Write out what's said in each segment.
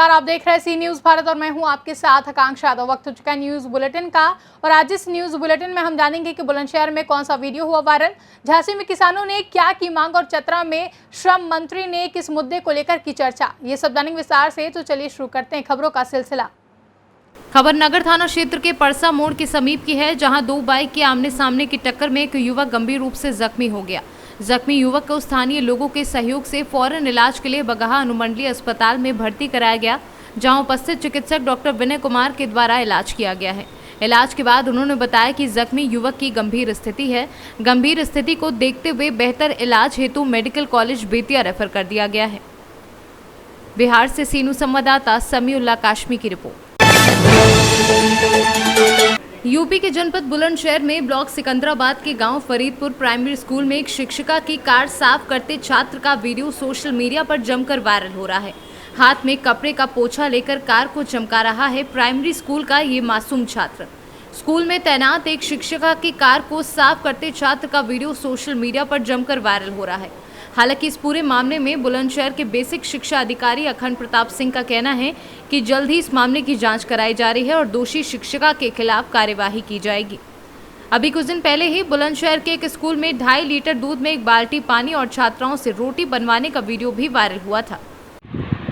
नमस्कार, आप देख रहे हैं सी न्यूज भारत और मैं हूं आपके साथ आकांक्षा यादव। वक्त हो चुका है न्यूज बुलेटिन का और आज इस न्यूज बुलेटिन में हम जानेंगे कि बुलंदशहर में कौन सा वीडियो हुआ वायरल, झांसी में किसानों ने क्या की मांग और चतरा में श्रम मंत्री ने किस मुद्दे को लेकर की चर्चा, ये सब जानेंगे विस्तार से। तो चलिए शुरू करते हैं खबरों का सिलसिला। खबर नगर थाना क्षेत्र के परसा मोड़ के समीप की है, जहां दो बाइक के आमने सामने की टक्कर में एक युवक गंभीर रूप से जख्मी हो गया। जख्मी युवक को स्थानीय लोगों के सहयोग से फौरन इलाज के लिए बगहा अनुमंडलीय अस्पताल में भर्ती कराया गया, जहां उपस्थित चिकित्सक डॉक्टर विनय कुमार के द्वारा इलाज किया गया है। इलाज के बाद उन्होंने बताया कि जख्मी युवक की गंभीर स्थिति है। गंभीर स्थिति को देखते हुए बेहतर इलाज हेतु मेडिकल कॉलेज बेतिया रेफर कर दिया गया है। बिहार से सीनू संवाददाता समीउल्लाह काशमी की रिपोर्ट। यूपी के जनपद बुलंदशहर में ब्लॉक सिकंदराबाद के गांव फरीदपुर प्राइमरी स्कूल में एक शिक्षिका की कार साफ करते छात्र का वीडियो सोशल मीडिया पर जमकर वायरल हो रहा है। हाथ में कपड़े का पोछा लेकर कार को चमका रहा है प्राइमरी स्कूल का ये मासूम छात्र। स्कूल में तैनात एक शिक्षिका की कार को साफ करते छात्र का वीडियो सोशल मीडिया पर जमकर वायरल हो रहा है। हालांकि इस पूरे मामले में बुलंदशहर के बेसिक शिक्षा अधिकारी अखंड प्रताप सिंह का कहना है कि जल्द ही इस मामले की जांच कराई जा रही है और दोषी शिक्षिका के खिलाफ कार्यवाही की जाएगी। अभी कुछ दिन पहले ही बुलंदशहर के एक स्कूल में 2.5 लीटर दूध में एक बाल्टी पानी और छात्राओं से रोटी बनवाने का वीडियो भी वायरल हुआ था।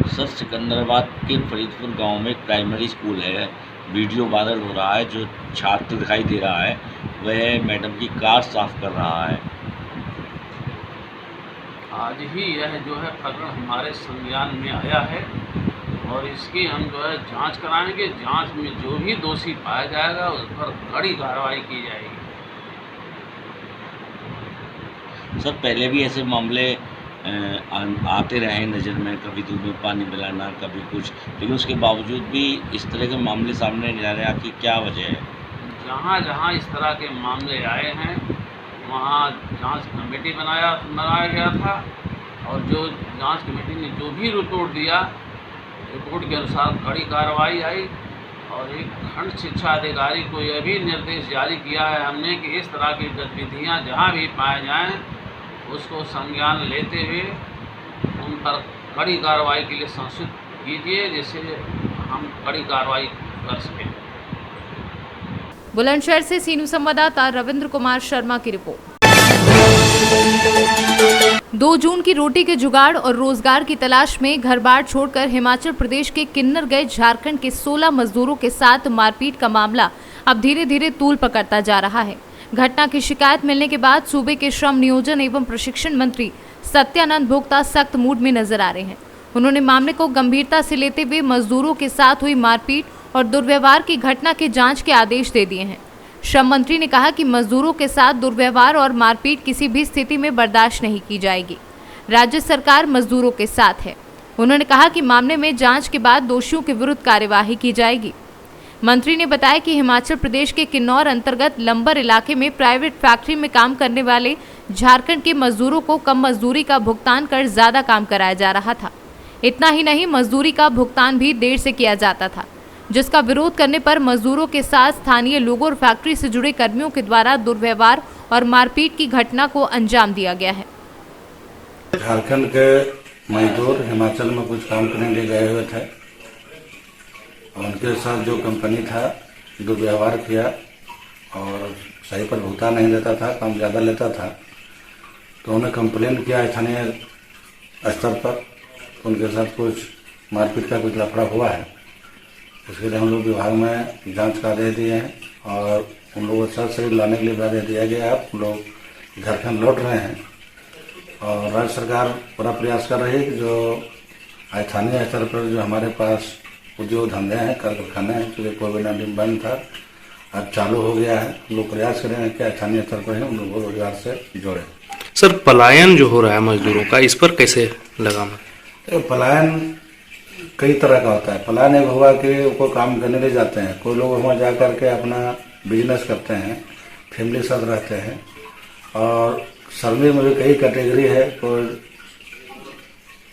सर, सिकंदराबाद के फरीदपुर गांव में एक प्राइमरी स्कूल है, वीडियो वायरल हो रहा है। जो छात्र दिखाई दे रहा है वह मैडम की कार साफ कर रहा है। आज ही यह जो है प्रकरण हमारे संज्ञान में आया है और इसकी हम जो है जांच कराएंगे। जांच में जो भी दोषी पाया जाएगा उस पर कड़ी कार्रवाई की जाएगी। सर, पहले भी ऐसे मामले आते रहे नज़र में, कभी दूध में पानी मिलाना, कभी कुछ, लेकिन उसके बावजूद भी इस तरह के मामले सामने नहीं आ रहे। आपकी क्या वजह है? जहाँ जहाँ इस तरह के मामले आए हैं वहाँ जांच कमेटी बनाया गया था और जो जांच कमेटी ने जो भी रिपोर्ट दिया, रिपोर्ट के अनुसार कड़ी कार्रवाई आई। और एक खंड शिक्षा अधिकारी को यह भी निर्देश जारी किया है हमने कि इस तरह की गतिविधियाँ जहाँ भी पाए जाएं उसको संज्ञान लेते हुए उन पर कड़ी कार्रवाई के लिए संसूचित कीजिए, जिससे हम कड़ी कार्रवाई कर सकें। बुलंदशहर से सीनू संवाददाता रविंद्र कुमार शर्मा की रिपोर्ट। 2 जून की रोटी के जुगाड़ और रोजगार की तलाश में घर बार छोड़कर हिमाचल प्रदेश के किन्नर गए झारखंड के 16 मजदूरों के साथ मारपीट का मामला अब धीरे धीरे तूल पकड़ता जा रहा है। घटना की शिकायत मिलने के बाद सूबे के श्रम नियोजन एवं प्रशिक्षण मंत्री सत्यानंद भोक्ता सख्त मूड में नजर आ रहे हैं। उन्होंने मामले को गंभीरता से लेते हुए मजदूरों के साथ हुई मारपीट और दुर्व्यवहार की घटना के जांच के आदेश दे दिए हैं। श्रम मंत्री ने कहा कि मजदूरों के साथ दुर्व्यवहार और मारपीट किसी भी स्थिति में बर्दाश्त नहीं की जाएगी। राज्य सरकार मजदूरों के साथ है। उन्होंने कहा कि मामले में जांच के बाद दोषियों के विरुद्ध कार्यवाही की जाएगी। मंत्री ने बताया कि हिमाचल प्रदेश के किन्नौर अंतर्गत लंबर इलाके में प्राइवेट फैक्ट्री में काम करने वाले झारखंड के मजदूरों को कम मजदूरी का भुगतान कर ज्यादा काम कराया जा रहा था। इतना ही नहीं, मजदूरी का भुगतान भी देर से किया जाता था, जिसका विरोध करने पर मजदूरों के साथ स्थानीय लोगों और फैक्ट्री से जुड़े कर्मियों के द्वारा दुर्व्यवहार और मारपीट की घटना को अंजाम दिया गया है। झारखंड के मजदूर हिमाचल में कुछ काम करने के लिए गए हुए थे और उनके साथ जो कंपनी था दुर्व्यवहार किया और सही पर भुगतान नहीं देता था, काम ज़्यादा लेता था। तो उन्होंने कंप्लेन किया स्थानीय स्तर पर, उनके साथ कुछ मारपीट का कुछ लफड़ा हुआ है। इसके लिए हम लोग विभाग में जांच का आदेश दिए हैं और उन लोगों को सर शरीर लाने के लिए आदेश दिया गया है। हम लोग झारखंड लौट रहे हैं और राज्य सरकार पूरा प्रयास कर रही है कि जो स्थानीय स्तर पर जो हमारे पास उद्योग धंधे हैं, कारखाने हैं, क्योंकि कोविड-19 बंद था, अब चालू हो गया है। हम लोग प्रयास करेंगे कि स्थानीय स्तर पर उन लोगों को रोजगार से जोड़ें। सर, पलायन जो हो रहा है मजदूरों का, इस पर कैसे लगाम है? पलायन कई तरह का होता है। पलायन एक हुआ कि वो काम करने ले जाते हैं, कोई लोग वहाँ जा करके अपना बिजनेस करते हैं, फैमिली साथ रहते हैं। और श्रमिक में भी कई कैटेगरी है, कोई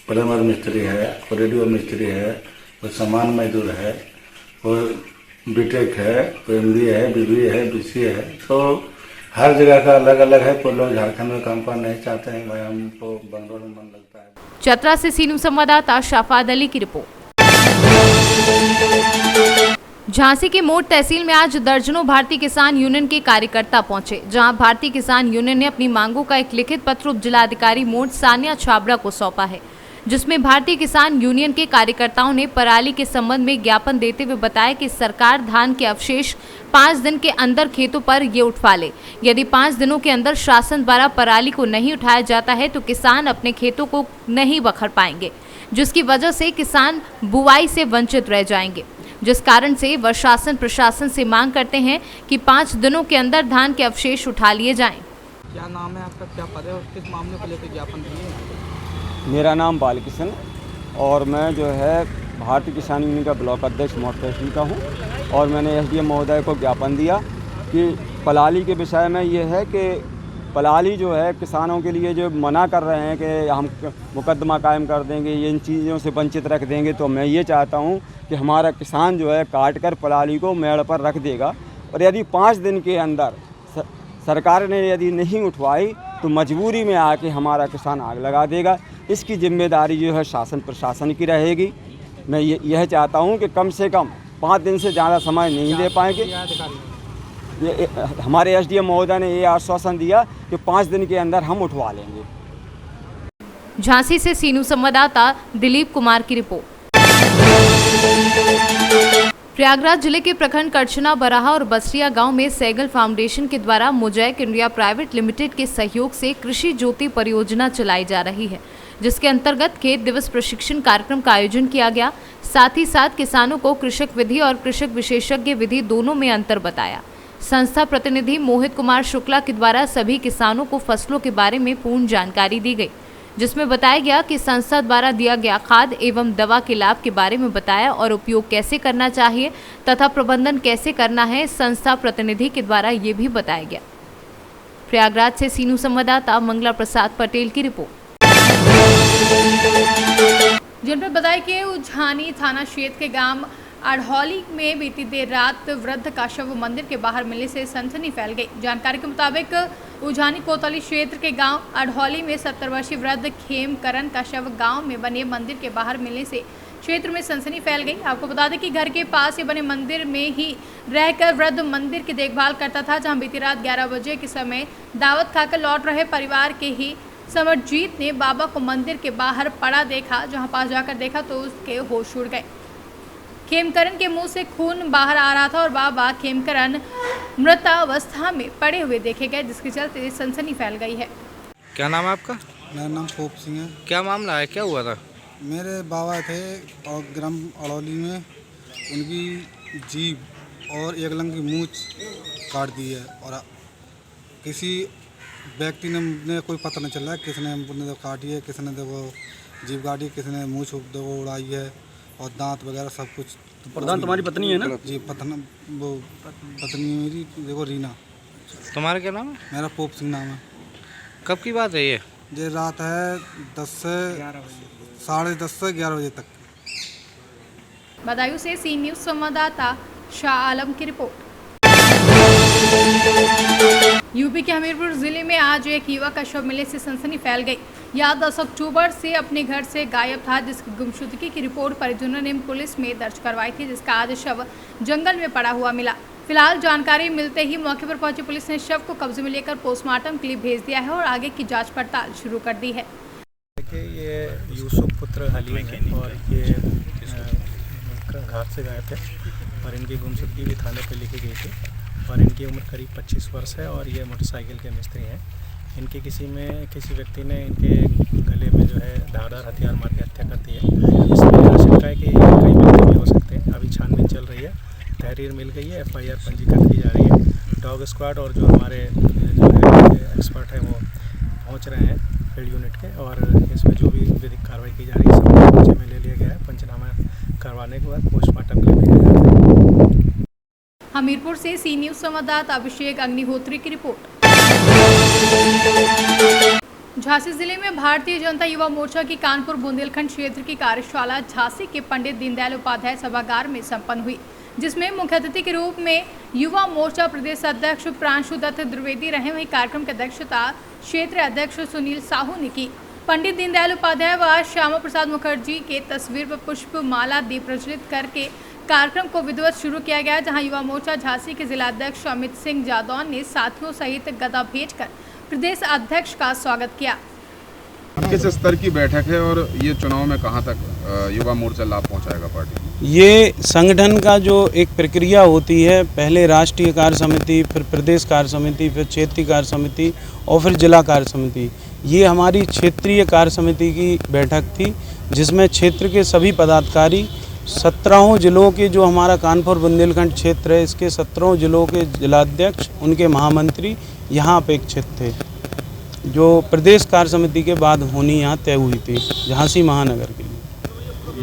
प्लम्बर मिस्त्री है, कोई रेडियो मिस्त्री है, कोई सामान मजदूर है, कोई बीटेक है, कोई MBA है, BBA है, BCA है। तो हर जगह का अलग अलग है। कोई लोग झारखंड में काम करना नहीं चाहते हैं, भाई हमको बंगलौर में मन लगता है। चतरा से सीनू संवाददाता शाफाद अली की रिपोर्ट। झांसी की मोट तहसील में आज दर्जनों भारतीय किसान यूनियन के कार्यकर्ता पहुंचे, जहां भारतीय किसान यूनियन ने अपनी मांगों का एक लिखित पत्र उप जिलाधिकारी मोट सानिया छाबड़ा को सौंपा है, जिसमें भारतीय किसान यूनियन के कार्यकर्ताओं ने पराली के संबंध में ज्ञापन देते हुए बताया कि सरकार धान के अवशेष 5 दिन के अंदर खेतों पर ये उठवा ले। यदि 5 दिनों के अंदर शासन द्वारा पराली को नहीं उठाया जाता है तो किसान अपने खेतों को नहीं बखर पाएंगे, जिसकी वजह से किसान बुआई से वंचित रह जाएंगे। जिस कारण से वह शासन प्रशासन से मांग करते हैं कि 5 दिनों के अंदर धान के अवशेष उठा लिए जाएं। क्या नाम है आपका, क्या पद है और किस मामले को लेकर ज्ञापन दिए? मेरा नाम बालकिशन और मैं जो है भारतीय किसान यूनियन का ब्लॉक अध्यक्ष मोट तहसील का हूँ। और मैंने एसडीएम महोदय को ज्ञापन दिया कि पलाली के विषय में ये है कि पलाली जो है किसानों के लिए जो मना कर रहे हैं कि हम मुकदमा कायम कर देंगे, ये इन चीज़ों से वंचित रख देंगे, तो मैं ये चाहता हूँ कि हमारा किसान जो है काट कर पलाली को मेड़ पर रख देगा। और यदि 5 दिन के अंदर सरकार ने यदि नहीं उठवाई तो मजबूरी में आके हमारा किसान आग लगा देगा। इसकी जिम्मेदारी जो है शासन प्रशासन की रहेगी। मैं यह चाहता हूं कि कम से कम 5 दिन से ज़्यादा समय नहीं दे पाएंगे। ये हमारे एसडीएम महोदय ने ये आश्वासन दिया कि 5 दिन के अंदर हम उठवा लेंगे। झांसी से सीनू संवाददाता दिलीप कुमार की रिपोर्ट। प्रयागराज जिले के प्रखंड करछना, बराहा और बसरिया गांव में सैगल फाउंडेशन के द्वारा मोजैक इंडिया प्राइवेट लिमिटेड के सहयोग से कृषि ज्योति परियोजना चलाई जा रही है, जिसके अंतर्गत खेत दिवस प्रशिक्षण कार्यक्रम का आयोजन किया गया। साथ ही साथ किसानों को कृषक विधि और कृषक विशेषज्ञ विधि दोनों में अंतर बताया। संस्था प्रतिनिधि मोहित कुमार शुक्ला के द्वारा सभी किसानों को फसलों के बारे में पूर्ण जानकारी दी गई, जिसमें बताया गया कि संस्था द्वारा दिया गया खाद एवं दवा के लाभ के बारे में बताया और उपयोग कैसे करना चाहिए तथा प्रबंधन कैसे करना है। संस्था प्रतिनिधि के द्वारा ये भी बताया गया। प्रयागराज से सीनू संवाददाता मंगला प्रसाद पटेल की रिपोर्ट। जनपद बताया कि उझानी थाना क्षेत्र के गांव अढ़ौली में बीती देर रात वृद्ध का शव मंदिर के बाहर मिलने से सनसनी फैल गई। जानकारी के मुताबिक उझानी कोतवाली क्षेत्र के गांव अढ़ौली में 70 वर्षीय वृद्ध खेमकरण का शव गांव में बने मंदिर के बाहर मिलने से क्षेत्र में सनसनी फैल गई। आपको बता दें कि घर के पास ही बने मंदिर में ही रहकर वृद्ध मंदिर की देखभाल करता था, जहां बीती रात 11 बजे के समय दावत खाकर लौट रहे परिवार के ही समरजीत ने बाबा को मंदिर के बाहर पड़ा देखा। जहां पास जाकर देखा तो उसके होश उड़ गए। खेमकरण के मुंह से खून बाहर आ रहा था और बाबा खेमकरण मृतावस्था में पड़े हुए देखे गए, जिसके चलते सनसनी फैल गई है। क्या नाम है आपका? मेरा नाम पोप सिंह है। क्या मामला है, क्या हुआ था? मेरे बाबा थे और ग्राम अड़ौली में उनकी जीभ और एक लंग की मूंछ काट दी है और किसी व्यक्ति ने कोई पता नहीं चल रहा है किसने काटी है, किसने वो जीभ काटी, किसने मूंछ उड़ाई है और दांत वगैरह सब कुछ। प्रधान तुम्हारी पत्नी है ना? जी पत्नी मेरी देखो रीना। तुम्हारा क्या नाम है? मेरा पोप सिंह नाम है। कब की बात है ये? रात है 10 से 10:30 से 11 बजे तक। बदायूं से सी न्यूज़ संवाददाता शाह आलम की रिपोर्ट। यूपी के हमीरपुर जिले में आज एक युवक का शव मिलने से सनसनी फैल गई। यह 10 अक्टूबर से अपने घर से गायब था, जिसकी गुमशुदगी की रिपोर्ट परिजनों ने पुलिस में दर्ज करवाई थी, जिसका आज शव जंगल में पड़ा हुआ मिला। फिलहाल जानकारी मिलते ही मौके पर पहुंची पुलिस ने शव को कब्जे में लेकर पोस्टमार्टम के लिए भेज दिया है और आगे की जांच पड़ताल शुरू कर दी है। ये यूसुफ पुत्र हलीम है और ये घाट से गए थे और इनकी गुमशुदगी भी थाने पे लिखी गई थी और इनकी उम्र करीब 25 वर्ष है और ये मोटरसाइकिल के मिस्त्री हैं। इनके किसी व्यक्ति ने इनके गले में जो है धारदार हथियार मार के हत्या कर दी है। इसमें आशंका है कि कई व्यक्ति भी हो सकते हैं। अभी छानबीन चल रही है, तहरीर मिल गई है, FIR पंजीकृत की जा रही है। डॉग स्क्वाड और जो हमारे जो है एक्सपर्ट हैं वो पहुंच रहे हैं फील्ड यूनिट के और इसमें जो भी विधिक कार्रवाई की जा रही है सब पंचे में ले लिया गया है। पंचनामा करवाने के बाद पोस्टमार्टम के लिए भेजा जाएगा। हमीरपुर से सी न्यूज़ संवाददाता अभिषेक अग्निहोत्री की रिपोर्ट। झांसी जिले में भारतीय जनता युवा मोर्चा की कानपुर बुंदेलखंड क्षेत्र की कार्यशाला झांसी के पंडित दीनदयाल उपाध्याय सभागार में संपन्न हुई, जिसमें मुख्य अतिथि के रूप में युवा मोर्चा प्रदेश अध्यक्ष प्रांशु दत्त द्विवेदी रहे। वहीं कार्यक्रम की अध्यक्षता क्षेत्रीय अध्यक्ष सुनील साहू ने की। पंडित दीनदयाल उपाध्याय व श्यामा प्रसाद मुखर्जी के तस्वीर पर पुष्प माला दीप प्रज्वलित करके कार्यक्रम को विधिवत शुरू किया गया, जहां युवा मोर्चा झांसी के जिलाध्यक्ष अमित सिंह जादौन ने साथियों सहित गदा भेंटकर प्रदेश अध्यक्ष का स्वागत किया। किस स्तर की बैठक है और ये चुनाव में कहां तक युवा मोर्चा लाभ पहुंचाएगा पार्टी? ये संगठन का जो एक प्रक्रिया होती है, पहले राष्ट्रीय कार्य समिति, फिर प्रदेश कार्य समिति, फिर क्षेत्रीय कार्य समिति और फिर जिला कार्य समिति। ये हमारी क्षेत्रीय कार्य समिति की बैठक थी, जिसमें क्षेत्र के सभी पदाधिकारी 17 जिलों के, जो हमारा कानपुर बुंदेलखंड क्षेत्र है, इसके 17 जिलों के जिलाध्यक्ष, उनके महामंत्री यहाँ अपेक्षित थे, जो प्रदेश कार्य समिति के बाद होनी यहाँ तय हुई थी झांसी महानगर के लिए।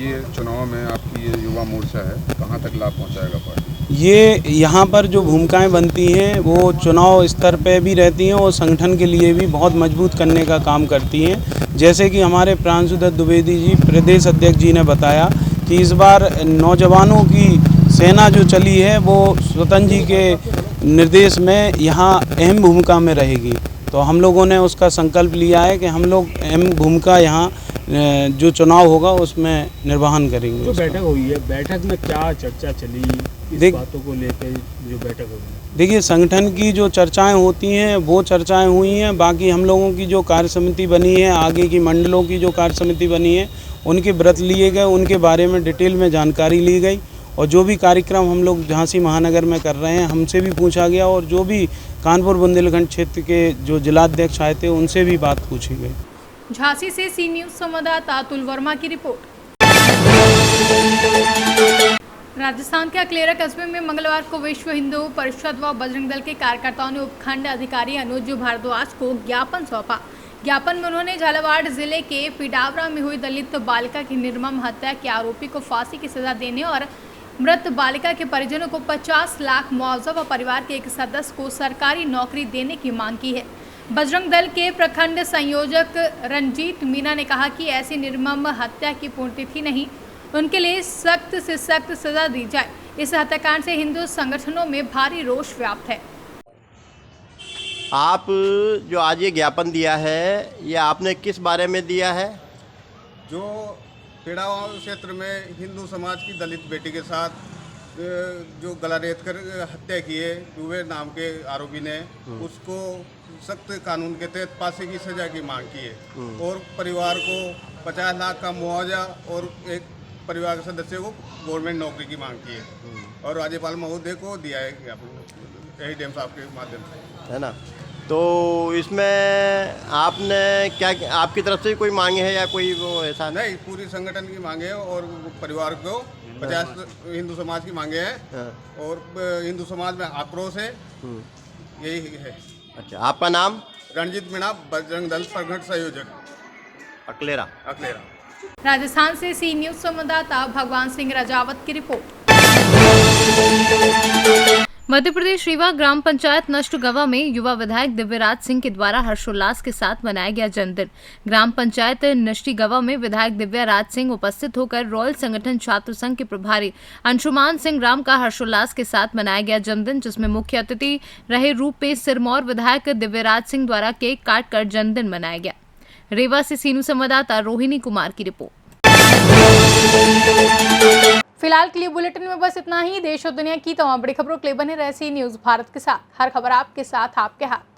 ये चुनाव में आपकी ये युवा मोर्चा है, कहाँ तक लाभ पहुँचाएगा पार्टी? ये यहाँ पर जो भूमिकाएं बनती हैं वो चुनाव स्तर पे भी रहती हैं और संगठन के लिए भी बहुत मजबूत करने का काम करती हैं। जैसे कि हमारे प्रांशुदत्त द्विवेदी जी, प्रदेश अध्यक्ष जी ने बताया कि इस बार नौजवानों की सेना जो चली है वो स्वतंत्र जी के निर्देश में यहाँ अहम भूमिका में रहेगी। तो हम लोगों ने उसका संकल्प लिया है कि हम लोग अहम भूमिका यहाँ जो चुनाव होगा उसमें निर्वहन करेंगे। जो बैठक हुई है, बैठक में क्या चर्चा चली, इस बातों को लेकर जो बैठक हुई? देखिए, संगठन की जो चर्चाएं होती हैं वो चर्चाएं हुई हैं। बाकी हम लोगों की जो कार्य समिति बनी है, आगे की मंडलों की जो कार्य समिति बनी है, उनके व्रत लिए गए, उनके बारे में डिटेल में जानकारी ली गई और जो भी कार्यक्रम हम लोग झांसी महानगर में कर रहे हैं हमसे भी पूछा गया और जो भी कानपुर बुंदेलखंड क्षेत्र के जो जिलाध्यक्ष आए थे उनसे भी बात पूछी गई। झांसी से सी न्यूज़ संवाददाता अतुल वर्मा की रिपोर्ट। राजस्थान के अकलेरा कस्बे में मंगलवार को विश्व हिंदू परिषद व बजरंग दल के कार्यकर्ताओं ने उपखंड अधिकारी अनुज भारद्वाज को ज्ञापन सौंपा। ज्ञापन में उन्होंने झालावाड़ जिले के पिडावरा में हुई दलित बालिका की निर्मम हत्या के आरोपी को फांसी की सजा देने और मृत बालिका के परिजनों को 50 लाख मुआवजा व परिवार के एक सदस्य को सरकारी नौकरी देने की मांग की है। बजरंग दल के प्रखंड संयोजक रंजीत मीना ने कहा कि ऐसी निर्मम हत्या की पुण्यतिथि नहीं, उनके लिए सख्त से सख्त सजा दी जाए। इस हत्याकांड से हिंदू संगठनों में भारी रोष व्याप्त है। आप जो आज ये ज्ञापन दिया है, ये आपने किस बारे में दिया है? जो पेड़ावा क्षेत्र में हिंदू समाज की दलित बेटी के साथ जो गला रेत कर हत्या की है दुबे नाम के आरोपी ने, उसको सख्त कानून के तहत फांसी की सजा की मांग की है और परिवार को 50 लाख का मुआवजा और एक परिवार के सदस्य को गवर्नमेंट नौकरी की मांग की है और राज्यपाल महोदय को दिया है एडीएम साहब के माध्यम से, है ना। तो इसमें आपने क्या, आपकी तरफ से कोई मांगे है या कोई वो ऐसा? नहीं, पूरी संगठन की मांगे है और परिवार को 50 हिंदू समाज की मांगे हैं और हिंदू समाज में आक्रोश है, यही है। अच्छा, आपका नाम? रणजीत मीणा, बजरंग दल प्रखंड संयोजक, अकलेरा। राजस्थान से सी न्यूज़ संवाददाता भगवान सिंह राजावत की रिपोर्ट। मध्य प्रदेश रीवा ग्राम पंचायत नष्ट गवा में युवा विधायक दिव्यराज सिंह के द्वारा हर्षोल्लास के साथ मनाया गया जन्मदिन। ग्राम पंचायत नष्टी गवा में विधायक दिव्यराज सिंह उपस्थित होकर रॉयल संगठन छात्र संघ के प्रभारी अंशुमान सिंह राम का हर्षोल्लास के साथ मनाया गया जन्मदिन, जिसमें मुख्य अतिथि रहे रूप में सिरमौर विधायक दिव्यराज सिंह द्वारा केक काटकर जन्मदिन मनाया गया। रीवा से सीनू संवाददाता रोहिणी कुमार की रिपोर्ट। फिलहाल के लिए बुलेटिन में बस इतना ही। देश और दुनिया की तमाम बड़ी खबरों के लिए बने रहे सी न्यूज़ भारत के साथ। हर खबर आपके साथ, आपके हाथ।